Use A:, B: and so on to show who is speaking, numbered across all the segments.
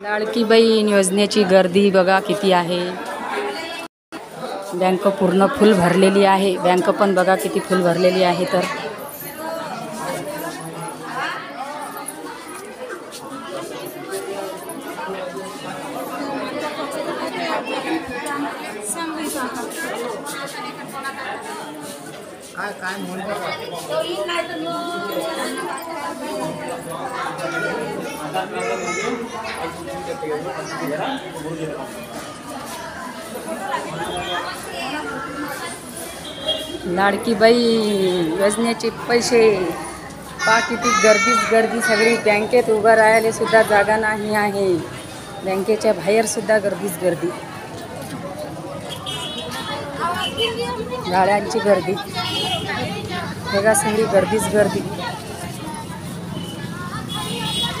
A: लाडकी बहीण योजनेची गर्दी बघा किती आहे। बँक पूर्ण फुल भरलेली आहे। बँक पण बघा किती फुल भरलेली आहे। तर लाडकी बहीण योजनेचे पैसे पा किती गर्दी सगळी बँकेत उभं राहायला सुद्धा जागा नाही आहे। बँकेच्या बाहेर सुद्धा गर्दी गाड्यांची गर्दी बघा सगळी गर्दी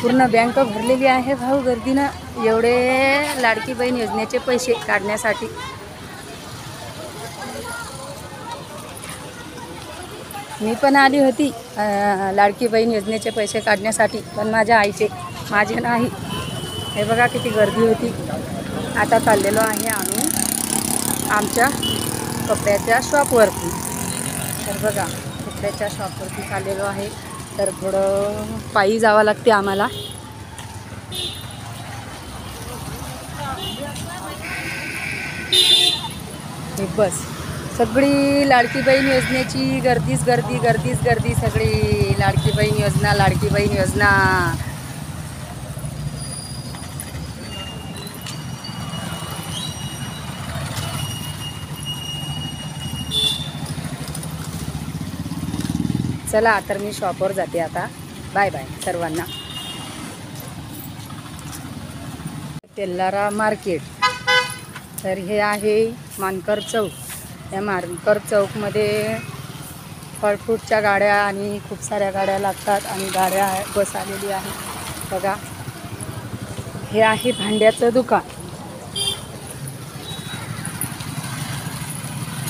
A: पूर्ण बँक भरलेली आहे। भाऊ गर्दीनं एवढे लाडकी बहीण योजनेचे पैसे काढण्यासाठी। मी पण आली होती लाडकी बहीण योजनेचे पैसे काढण्यासाठी, पण माझ्या आईचे, माझे नाही। हे बघा किती गर्दी होती। आता चाललेलो आहे आम्ही आमच्या कपड्याच्या शॉपवरती। तर बघा कपड्याच्या शॉपवरती चाललेलो आहे। तर थोडं पायी जावं लागते आम्हाला। हे बस सगळी लाडकी बहीण योजनेची गर्दीच गर्दी सगळी लाडकी बहीण योजना। चला तर मी शॉपवर जाते आता। बाय बाय सर्वांना। तेलारा मार्केट, तर हे आहे मानकर चौक। या मानकर चौकमध्ये फळफ्रूटच्या गाड्या आणि खूप साऱ्या गाड्या लागतात आणि गाड्या बस आलेली आहे बघा। हे आहे भांड्याचं दुकान।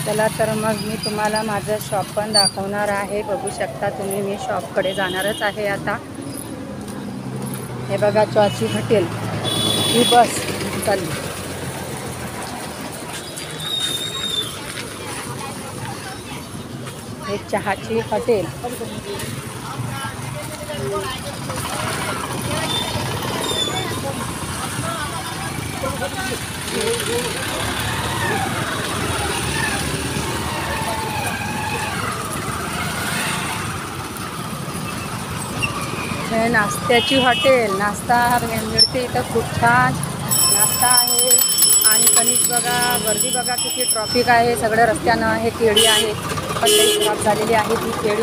A: चला तर मग मी तुम्हाला माझं शॉप पण दाखवणार आहे। बघू शकता तुम्ही, मी शॉपकडे जाणारच आहे आता। हे बघा चॉची हॉटेल, ही बस चालली। हे चहाची हॉटेल, हे नाश्त्याची हॉटेल। नाश्ता मिळते इथं, खूप छान नाश्ता आहे। आणि कणिक बघा, गर्दी बघा किती ट्रॉफिक आहे सगळ्या रस्त्यानं। हे केळी आहे, पण लई खराब झालेली आहे ती केळी।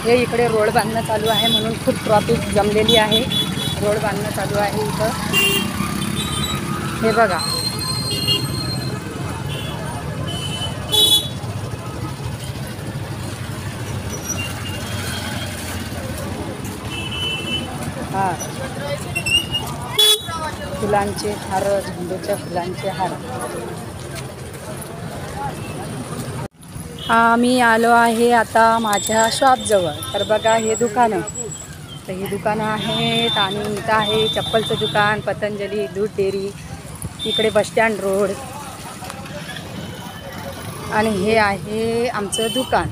A: हे इकडे रोड बांधणं चालू आहे म्हणून खूप ट्रॉफिक जमलेली आहे। रोड बांधणं चालू आहे इथं, हे बघा। हार, फुलांचे हार, झेंडूच्या फुलांचे हार। आम्ही आलो आहे आता माझ्या शॉपजवळ। तर बघा हे दुकानं, तर ही दुकानं आहेत आणि इथं आहे चप्पलचं दुकान, पतंजली दूध डेअरी, इकडे बसस्टँड रोड, आणि हे आहे आमचं दुकान।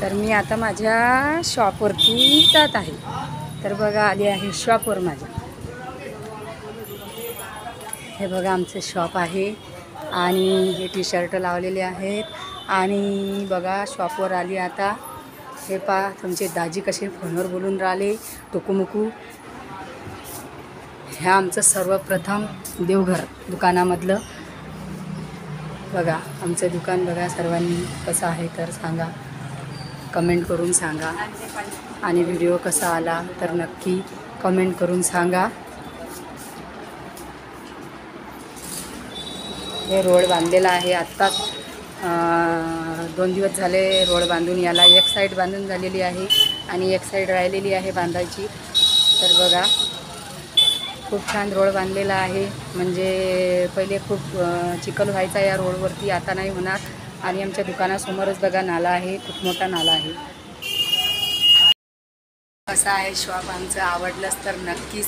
A: तर मी आता माझ्या शॉपवरती जात आहे। तर बघा आली आहे शॉपवर माझ्या। हे बघा आमचं शॉप आहे आणि हे टी शर्ट लावलेले आहेत। आणि बघा शॉपवर आली आता। हे पहा तुमचे दाजी कसे फोनवर बोलून राहिले टुकूमुकू। हे आमचं सर्वप्रथम देवघर दुकानामधलं बघा। आमचं दुकान बघा सर्वांनी कसं आहे तर सांगा, कमेंट करून सांगा। आणि व्हिडिओ कसा आला तर नक्की कमेंट करून सांगा। हे रोड बांधलेला आहे आत्ताच, 2 दिवस झाले रोड बांधून। याला एक साईड बांधून झालेली आहे आणि एक साईड राहिलेली आहे बांधायची। तर बघा खूप छान रोड बांधलेला आहे। म्हणजे पहिले खूप चिखल व्हायचा या रोडवरती, आता नाही होणार। आणि आमच्या दुकानासमोरच बघा नाला आहे, खूप मोठा नाला आहे. कसा आहे शॉप आमचं, आवडलंच तर नक्कीच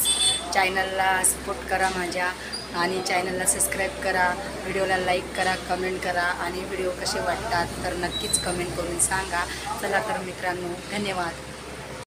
A: चॅनलला सपोर्ट करा माझ्या, आणि चॅनलला सबस्क्राईब करा, व्हिडिओला लाईक करा, कमेंट करा, आणि व्हिडिओ कसे वाटतात तर नक्कीच कमेंट करून सांगा. चला तर मित्रांनो, धन्यवाद.